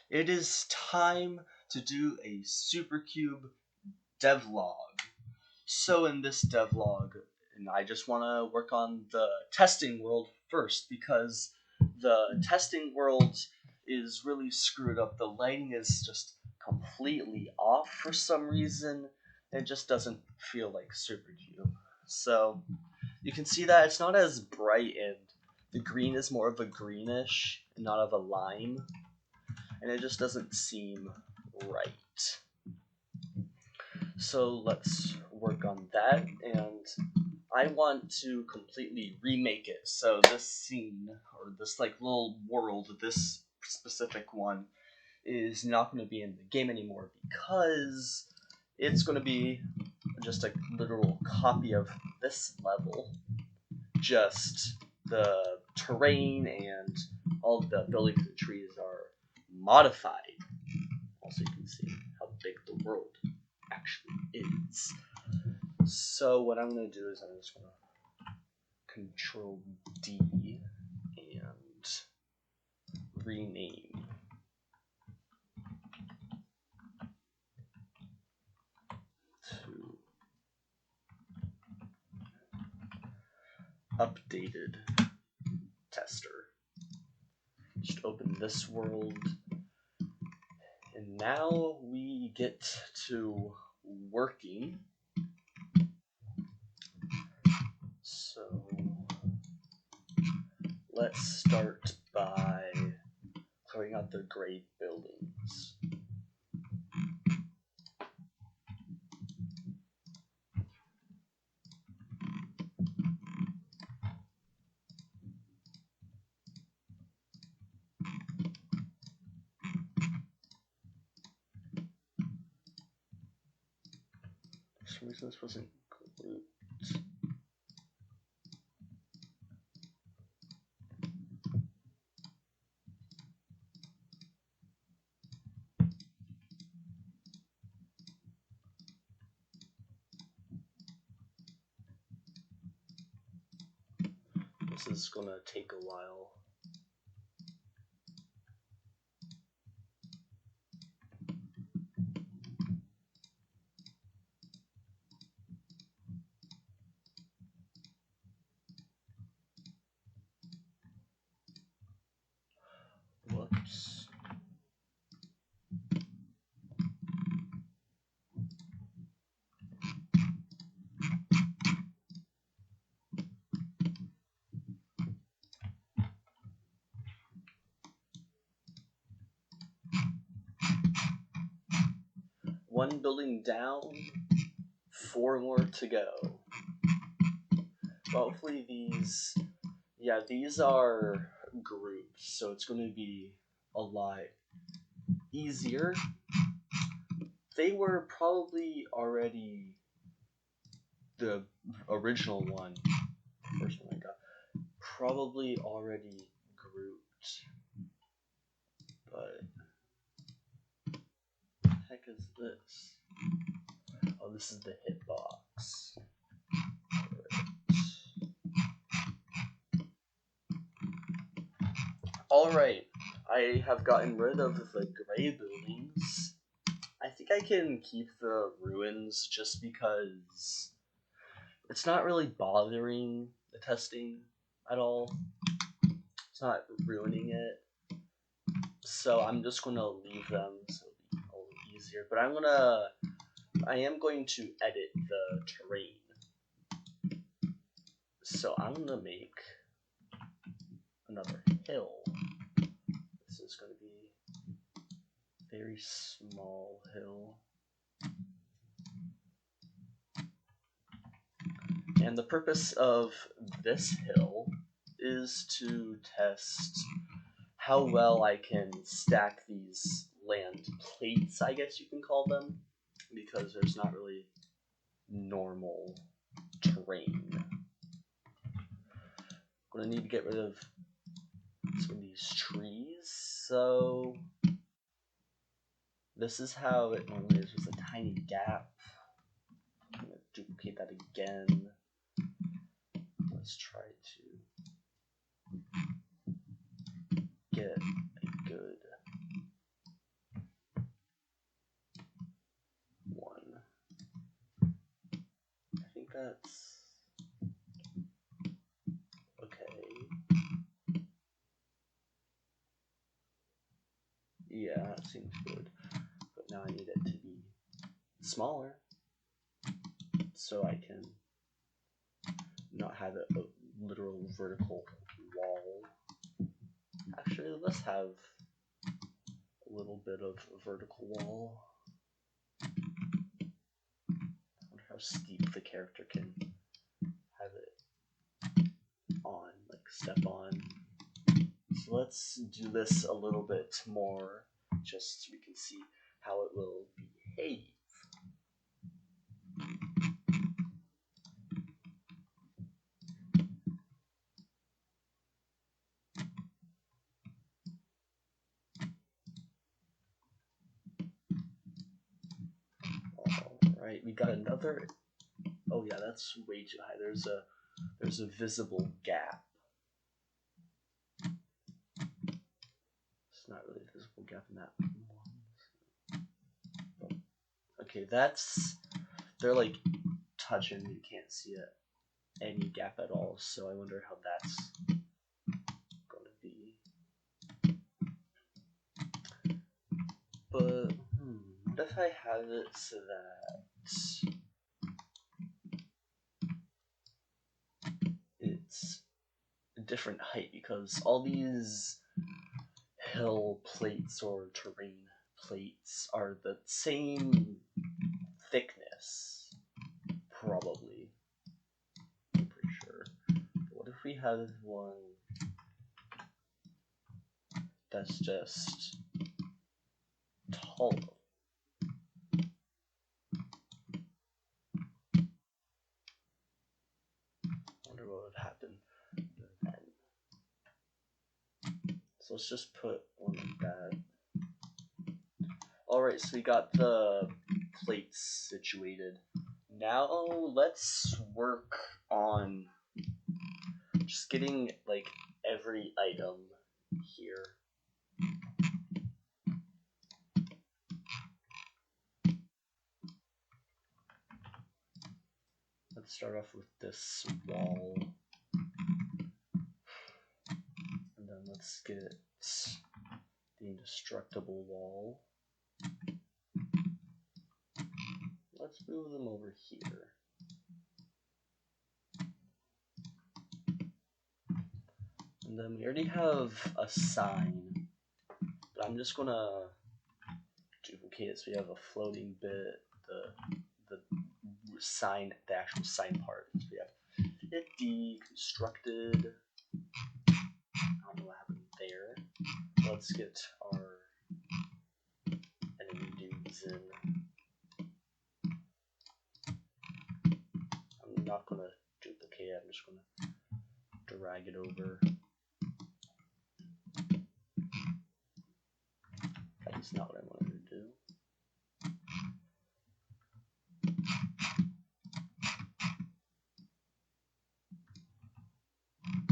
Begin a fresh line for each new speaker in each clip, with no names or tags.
It is time to do a Supercube devlog. So in this devlog, and I just want to work on the testing world first because the testing world is really screwed up. The lighting is just completely off for some reason. It just doesn't feel like Supercube. So you can see that it's not as bright, and the green is more of a greenish and not of a lime, and it just doesn't seem right. So let's work on that, and I want to completely remake it. So this scene, or this like little world, this specific one, is not going to be in the game anymore because it's going to be just a literal copy of this level. Just the terrain and all of the buildings and trees are modified. Also, you can see how big the world actually is. So what I'm going to do is I'm just going to Control D and rename. To updated tester. Just open this world, and now we get to working. So let's start by clearing out the gray buildings. For some reason this wasn't grouped. This is gonna take a while. Whoops. One building down, 4 more to go. Hopefully these are groups, so it's going to be a lot easier. They were probably already the original one, first one I got, probably already grouped, but what the heck is this? Oh, this is the hitbox. Alright, I have gotten rid of the gray buildings. I think I can keep the ruins just because it's not really bothering the testing at all. It's not ruining it. So I'm just going to leave them so it'll be a little easier. But I am going to edit the terrain. So I'm going to make another hill. This is going to be a very small hill. And the purpose of this hill is to test how well I can stack these land plates, I guess you can call them, because there's not really normal terrain. I'm going to need to get rid of some of these trees, so this is how it normally is, with a tiny gap. I'm going to duplicate that again. Let's try to get a good That's okay. Yeah, that seems good. But now I need it to be smaller so I can not have it a literal vertical wall. Actually, let's have a little bit of a vertical wall. I wonder how steep the character can have it on, like step on. So let's do this a little bit more, just so we can see how it will behave. Alright, we got another. Oh yeah, that's way too high. There's a visible gap. It's not really a visible gap in that one. Okay, they're like touching. You can't see it any gap at all. So I wonder how that's gonna be. But what if I have it so that it's a different height, because all these hill plates or terrain plates are the same thickness, probably. I'm pretty sure. But what if we had one that's just taller? I wonder what would happen then. So let's just put one like that. Alright, so we got the plates situated. Now let's work on just getting like every item here. Let's start off with this wall. And then let's get the indestructible wall. Let's move them over here. And then we already have a sign, but I'm just gonna duplicate it so we have a floating bit, the sign, the actual sign part. So we have it deconstructed. I don't know what happened there. Let's get our enemy dudes in. I'm not gonna duplicate it, I'm just gonna drag it over. That's not what I wanted to do.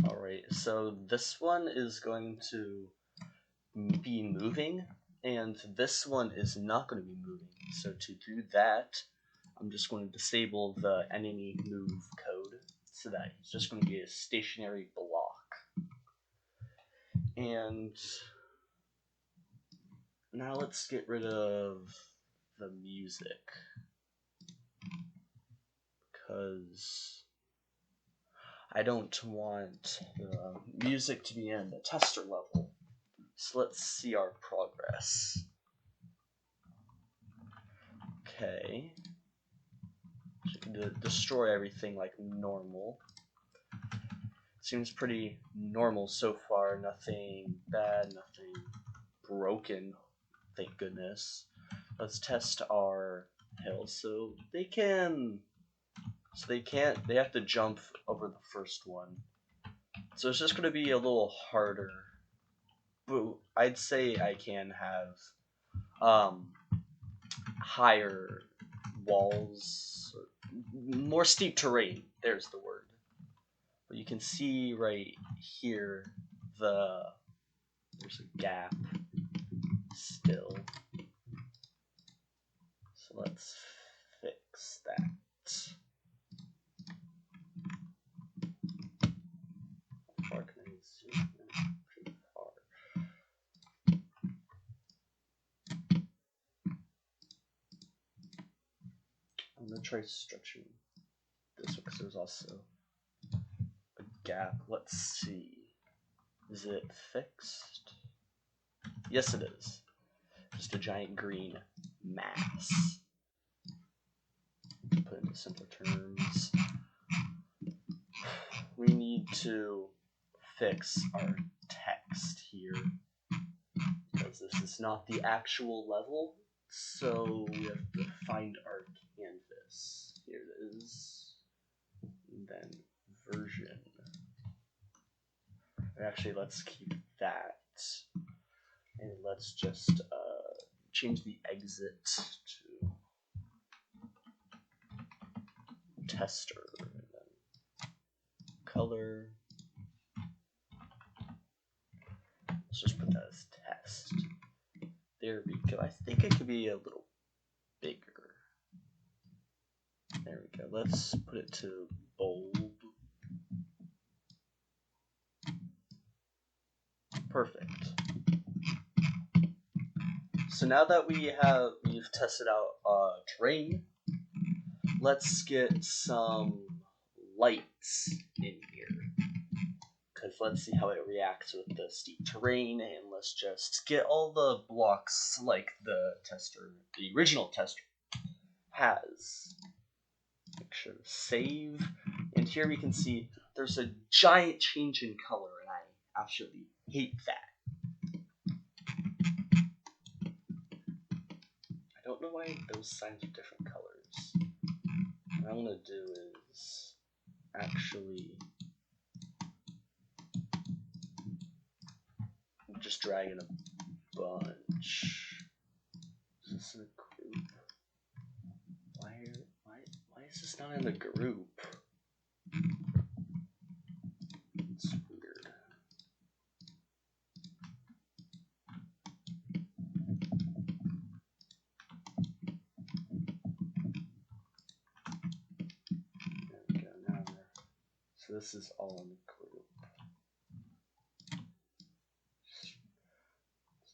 Alright, so this one is going to be moving, and this one is not going to be moving. So to do that, I'm just going to disable the enemy move code, so that it's just going to be a stationary block. And now let's get rid of the music, because I don't want the music to be in the tester level. So let's see our progress. Okay. So you can destroy everything like normal. Seems pretty normal so far. Nothing bad, nothing broken, thank goodness. Let's test our hills. So they can't, they have to jump over the first one. So it's just going to be a little harder. But I'd say I can have higher walls, more steep terrain. There's the word. But you can see right here there's a gap still. So let's fix that. try stretching this one because there's also a gap. Let's see. Is it fixed? Yes, it is. Just a giant green mass. To put into simpler terms, we need to fix our text here because this is not the actual level, so we have to find our canvas. Here it is. And then version. Actually, let's keep that, and let's just change the exit to tester, and then color. Let's just put that as test. There we go. I think it could be a little bigger. There we go. Let's put it to bold. Perfect. So now that we've tested out terrain, let's get some lights in here. Because let's see how it reacts with the steep terrain, and let's just get all the blocks like the original tester has. Make sure to save. And here we can see there's a giant change in color, and I absolutely hate that. I don't know why those signs are different colors. What I'm going to do is actually just drag in a bunch. Is this in a group? Why is this not in a group? It's weird. There we go. Now so this is all in a group.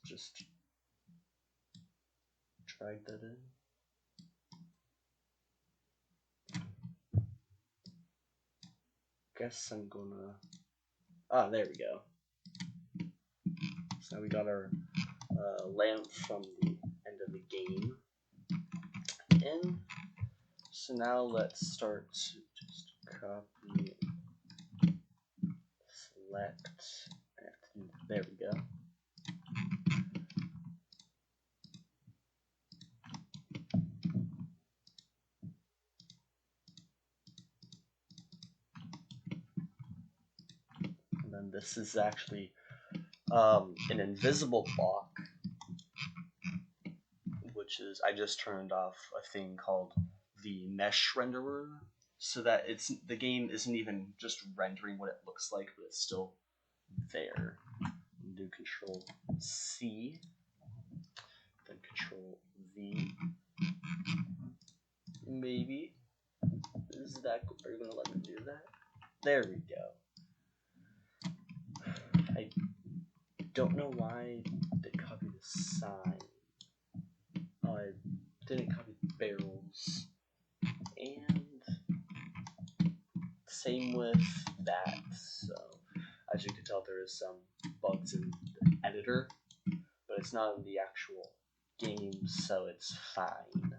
Just drag that in. Guess I'm gonna. There we go. So now we got our lamp from the end of the game in. So now let's start to just copy, select. There we go. And then this is actually an invisible block, which is I just turned off a thing called the mesh renderer, so that the game isn't even just rendering what it looks like, but it's still there. Do Control C, then Control V. Maybe are you gonna let me do that? There we go. I don't know why they copied the sign. Oh, I didn't copy the barrels. And same with that. So as you can tell, there is some bugs in the editor, but it's not in the actual game, so it's fine.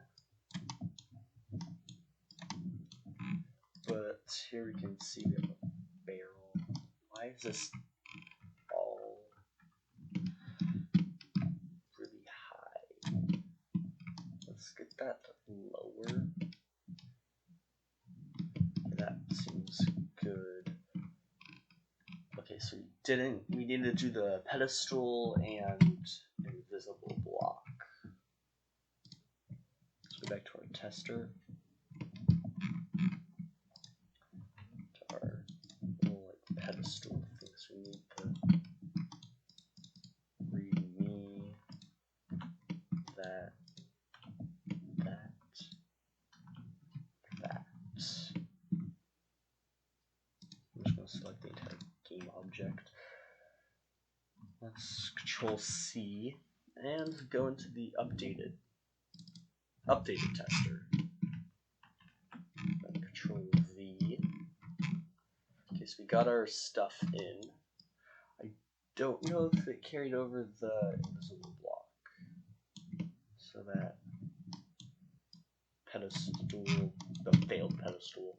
But here we can see we have a barrel. Why is this all really high? Let's get that lower. That seems good. Okay, so we needed to do the pedestal and invisible block. Let's go back to our tester. To our little pedestal things. We need the readme, that. I'm just going to select the entire game object. Let's Control C and go into the updated tester. Control V. Okay, so we got our stuff in. I don't know if it carried over the invisible block. So that pedestal, the failed pedestal,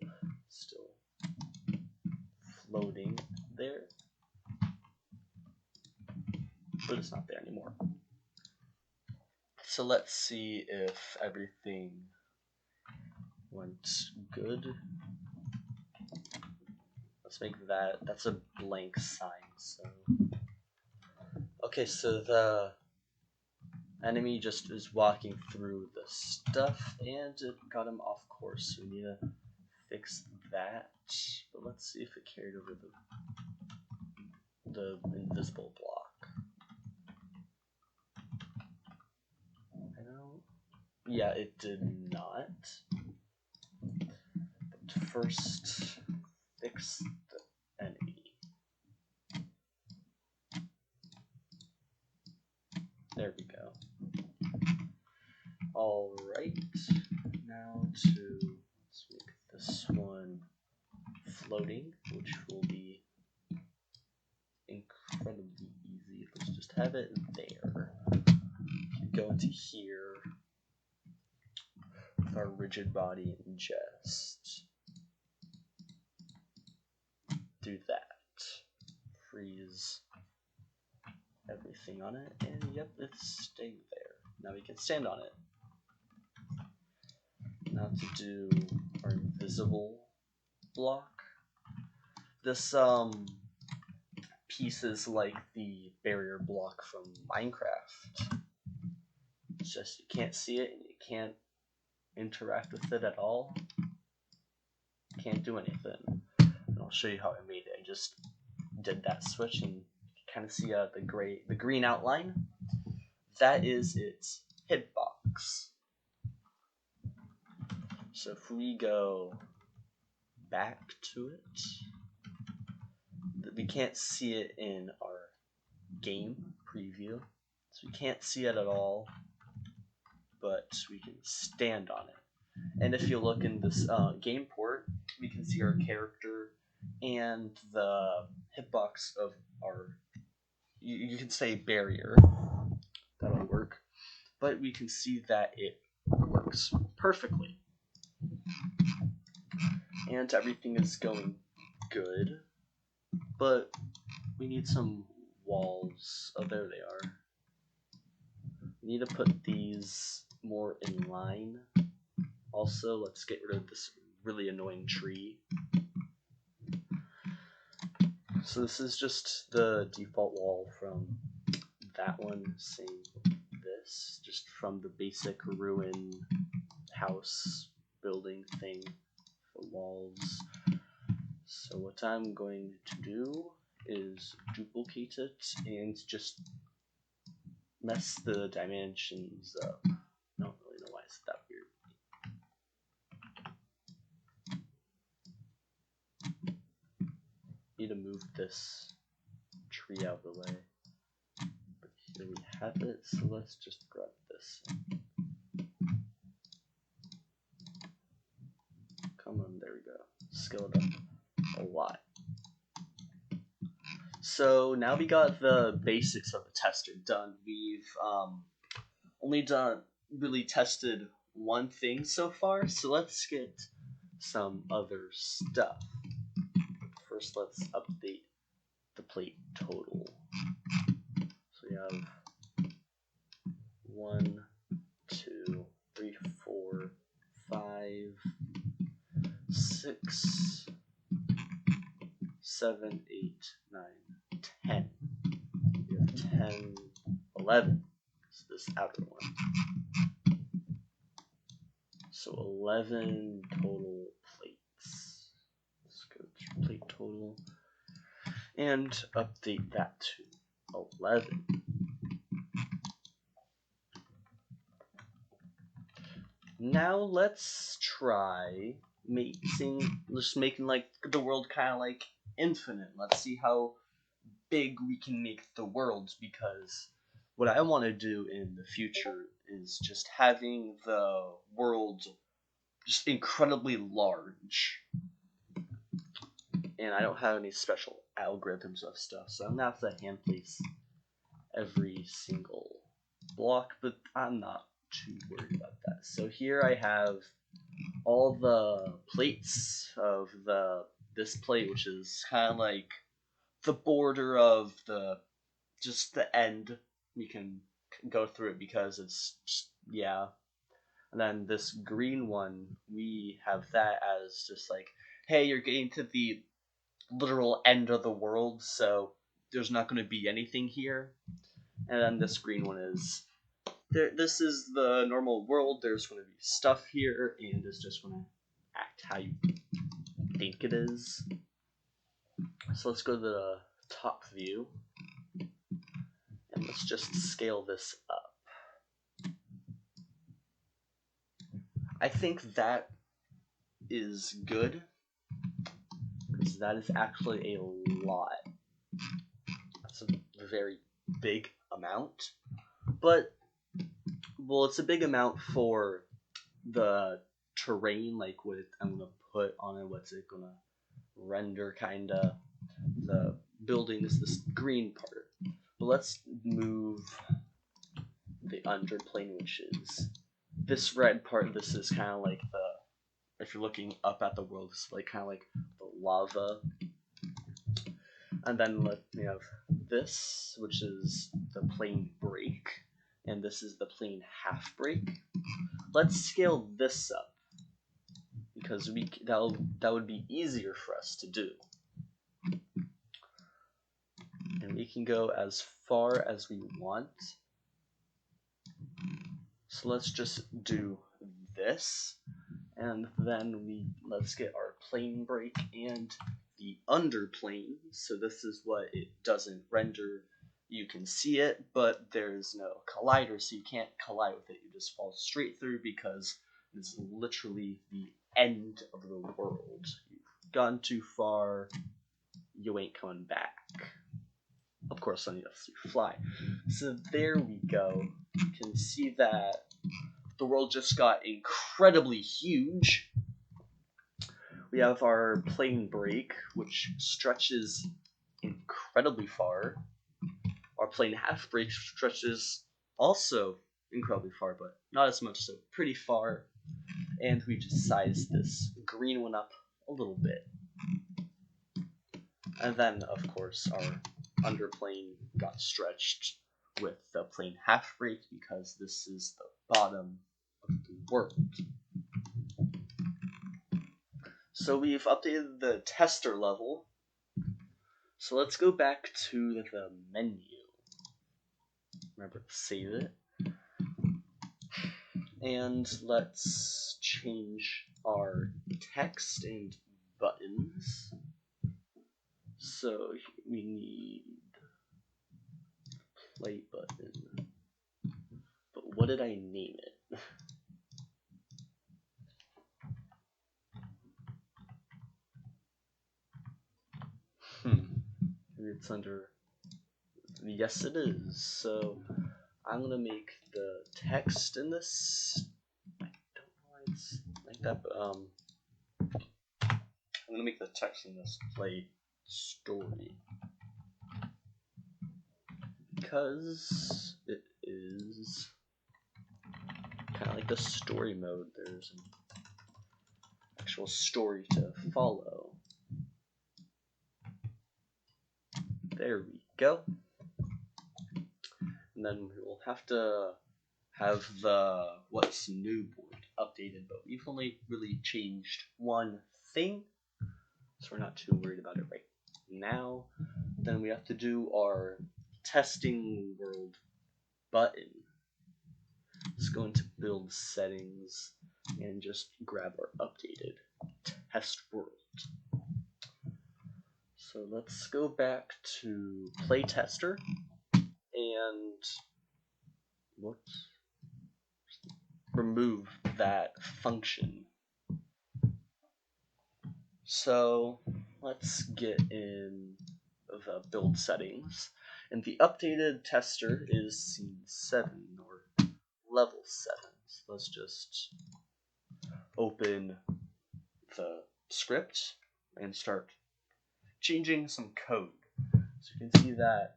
still floating there. But it's not there anymore. So let's see if everything went good. Let's make that's a blank sign. So okay, so the enemy just is walking through the stuff and it got him off course. So we need to fix that. But let's see if it carried over the invisible block. I don't. Yeah, it did not. But first, fix the enemy. There we go. Alright, now let's make this one floating, which will be incredibly easy. Let's just have it there. Go into here with our rigid body and just do that. Freeze everything on it, and yep, it's staying there. Now we can stand on it. Now to do our invisible block. This piece is like the barrier block from Minecraft. It's just you can't see it and you can't interact with it at all. Can't do anything. And I'll show you how I made it. I just did that switch and you can kind of see the green outline. That is its hitbox. So if we go back to it, we can't see it in our game preview, so we can't see it at all, but we can stand on it. And if you look in this game port, we can see our character and the hitbox of our, you can say barrier, that'll work, but we can see that it works perfectly. And everything is going good, but we need some walls. Oh, there they are. We need to put these more in line. Also, let's get rid of this really annoying tree. So this is just the default wall from that one. Same with this, just from the basic ruin house building thing. The walls. So what I'm going to do is duplicate it and just mess the dimensions up. I don't really know why it's that weird. Need to move this tree out of the way. But here we have it, so let's just grab this. Come on, there we go. Scale it up a lot. So now we got the basics of the tester done. We've only really tested one thing so far, so let's get some other stuff. First, let's update the plate total. So we have 1, 2, 3, 4, 5, 6, 7, 8, 9, 10. We have 10, 11. So this outer one. So 11 total plates. Let's go to plate total and update that to 11. Now let's try making like the world kind of like infinite. Let's see how big we can make the world, because what I want to do in the future is just having the world just incredibly large. And I don't have any special algorithms of stuff, so I'm gonna have to hand place every single block, but I'm not too worried about that. So here I have all the plates of this plate, which is kind of like the border of just the end. You can go through it because it's just, yeah. And then this green one, we have that as just like, hey, you're getting to the literal end of the world, so there's not going to be anything here. And then this green one is, this is the normal world, there's going to be stuff here, and it's just going to act how you think it is. So let's go to the top view, and let's just scale this up. I think that is good, because that is actually a lot. That's a very big amount. But, well, it's a big amount for the terrain, like what I'm going to put on it, what's it going to render, kind of. The building is this green part. But let's move the underplane, which is this red part. This is kind of like if you're looking up at the world, it's like kind of like the lava. And then we have this, which is the plane break, and this is the plane half break. Let's scale this up, because that would be easier for us to do. And we can go as far as we want. So let's just do this, and then let's get our plane break and the underplane. So this is what it doesn't render. You can see it, but there's no collider, so you can't collide with it. You just fall straight through because it's literally the end of the world. You've gone too far, you ain't coming back. Of course, unless you fly. So there we go. You can see that the world just got incredibly huge. We have our plane break, which stretches incredibly far. Our plane half break stretches also incredibly far, but not as much, so pretty far. And we just sized this green one up a little bit. And then, of course, our underplane got stretched with the plane half break because this is the bottom of the world. So we've updated the tester level. So let's go back to the menu. Remember to save it. And let's change our text and buttons. So we need play button. But what did I name it? Maybe it's under. Yes, it is. So I'm gonna make the text in this. I don't know why it's like that, but I'm gonna make the text in this play story because it is kind of like the story mode. There's an actual story to follow. There we go. And then we will have to have the what's new board updated, but we've only really changed one thing, so we're not too worried about it right now. Then we have to do our testing world button. Let's go into build settings and just grab our updated test world. So let's go back to playtester and whoops, remove that function. So let's get in the build settings, and the updated tester is scene 7 or level 7. So let's just open the script and start changing some code. So you can see that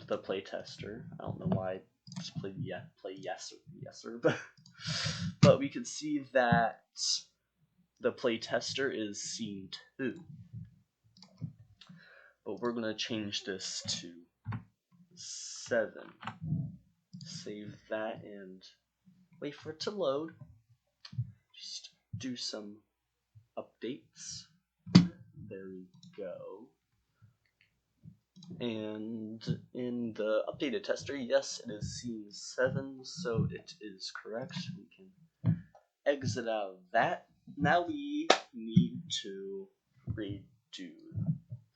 the playtester, I don't know why I just play yeser, but we can see that the playtester is scene 2. But we're going to change this to 7. Save that and wait for it to load. Just do some updates. There we go. And in the updated tester, yes, it is scene 7, so it is correct. We can exit out of that. Now we need to redo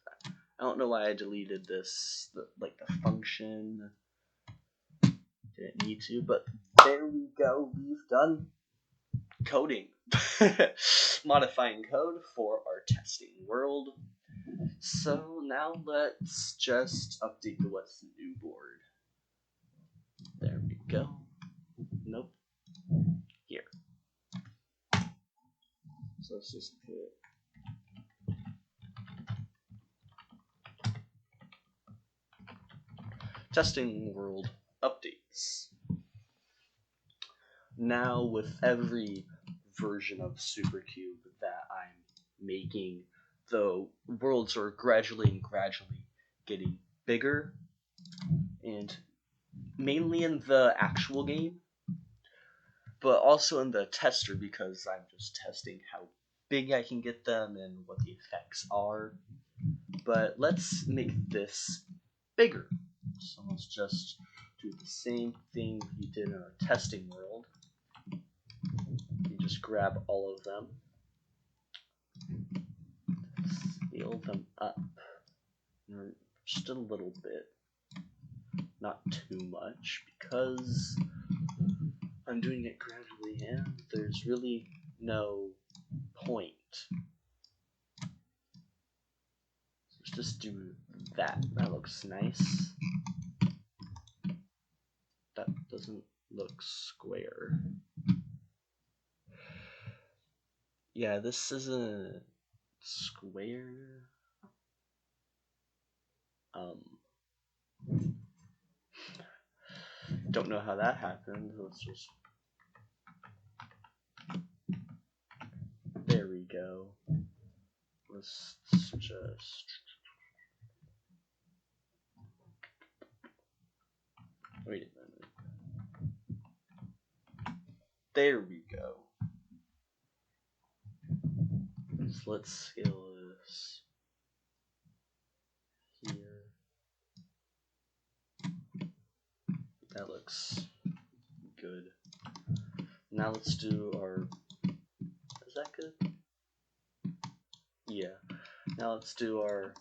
that. I don't know why I deleted this, like the function. Didn't need to, but there we go. We've done coding. Modifying code for our testing world. So now let's just update the what's new board. There we go. Nope. Here. So let's just put testing world updates. Now with every version of Supercube that I'm making, the worlds are gradually getting bigger, and mainly in the actual game, but also in the tester because I'm just testing how big I can get them and what the effects are. But let's make this bigger. So let's just do the same thing we did in our testing world. You just grab all of them, scale them up just a little bit, not too much, because I'm doing it gradually and there's really no point. So let's just do that. That looks nice. That doesn't look square. Yeah, this isn't square. Don't know how that happened. Let's just. There we go. Let's just. Wait a minute. There we go. So let's scale this here. That looks good. Now let's do our. Is that good? Yeah. Now let's do our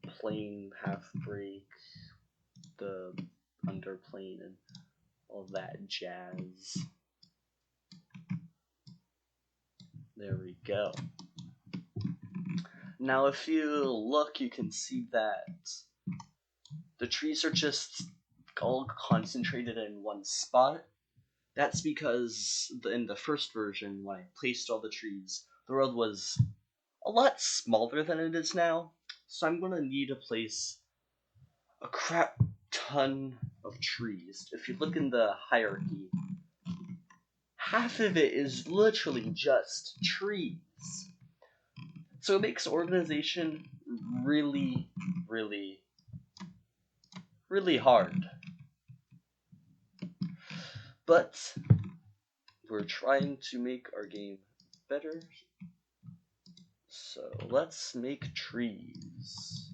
plane half break, the underplane, and all that jazz. There we go. Now if you look, you can see that the trees are just all concentrated in one spot. That's because in the first version, when I placed all the trees, the world was a lot smaller than it is now. So I'm going to need to place a crap ton of trees. If you look in the hierarchy, half of it is literally just trees. So it makes organization really hard. But we're trying to make our game better. So let's make trees.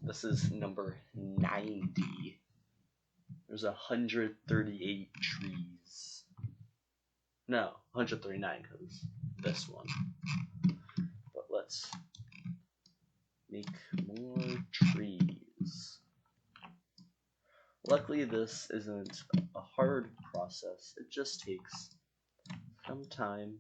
This is number 90. There's 138 trees. No, 139 because this one. But let's make more trees. Luckily this isn't a hard process. It just takes some time.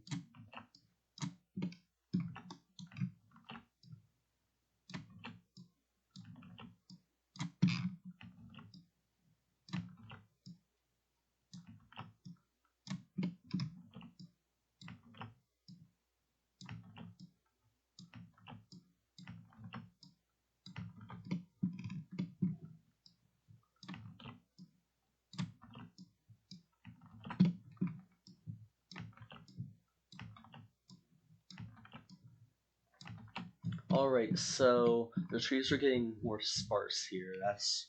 Alright, so the trees are getting more sparse here. That's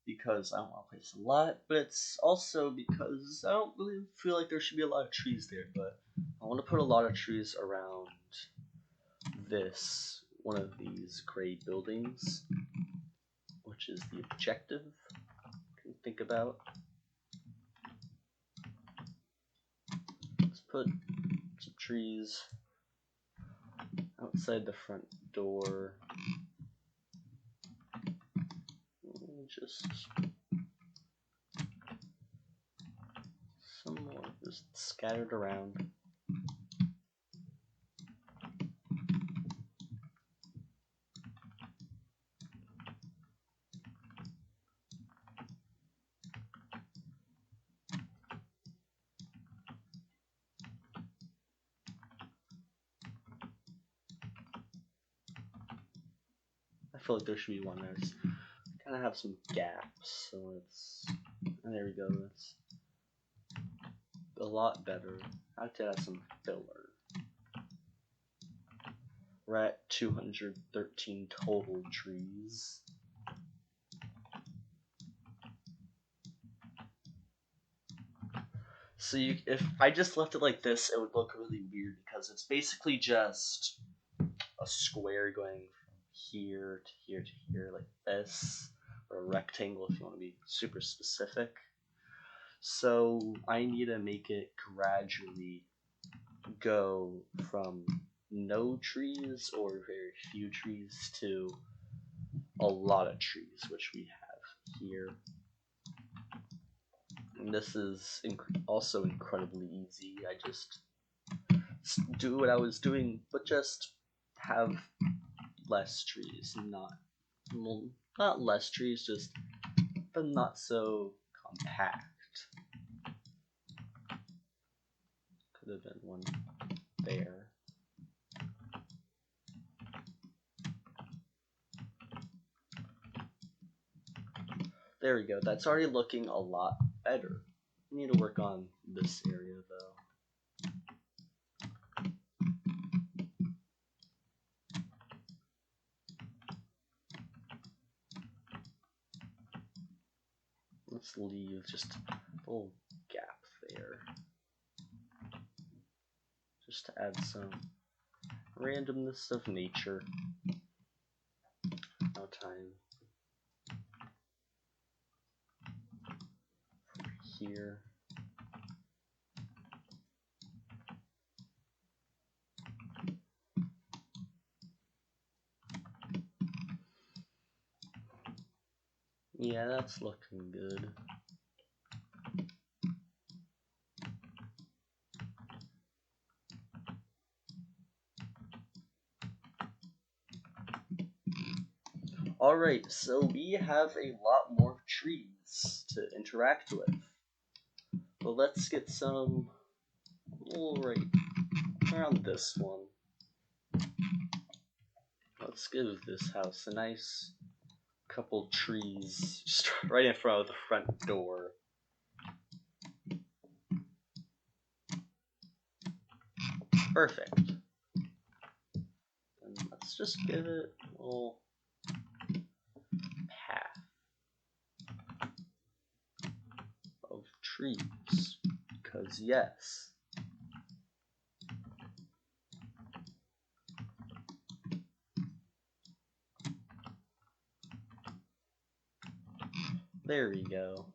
because I don't want to place a lot, but it's also because I don't really feel like there should be a lot of trees there, but I want to put a lot of trees around one of these gray buildings, which is the objective you can think about. Let's put some trees outside the front door. Just some more just scattered around. I feel like there should be one there. It's kind of have some gaps, so and there we go. That's a lot better. I have to add some filler. We're at 213 total trees. So if I just left it like this, it would look really weird because it's basically just a square going from here to here to here like this, or a rectangle if you want to be super specific. So I need to make it gradually go from no trees or very few trees to a lot of trees, which we have here. And this is also incredibly easy. I just do what I was doing, but just have less trees, not less trees, just but not so compact. Could have been one there. There we go. That's already looking a lot better. We need to work on this area though. Let's leave just a little gap there. Just to add some randomness of nature. No time. Here. Yeah, that's looking good. Alright, so we have a lot more trees to interact with. But let's get some right around this one. Let's give this house a nice couple trees just right in front of the front door. Perfect. And let's just give it a little path of trees, because yes. There we go.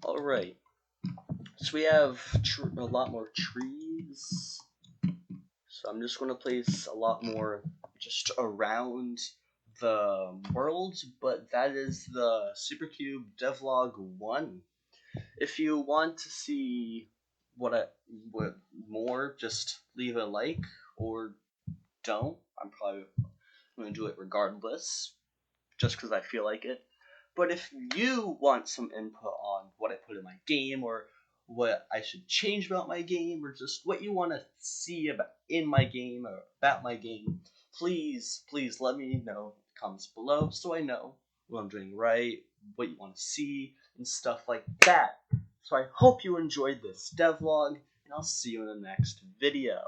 Alright, So we have a lot more trees. So I'm just going to place a lot more just around the world, but that is the Supercube devlog 1. If you want to see what more, just leave a like or don't. I'm probably going to do it regardless, just because I feel like it. But if you want some input on what I put in my game, or what I should change about my game, or just what you want to see about in my game or about my game, please let me know in the comments below so I know what I'm doing right, what you want to see, and stuff like that. So I hope you enjoyed this devlog, and I'll see you in the next video.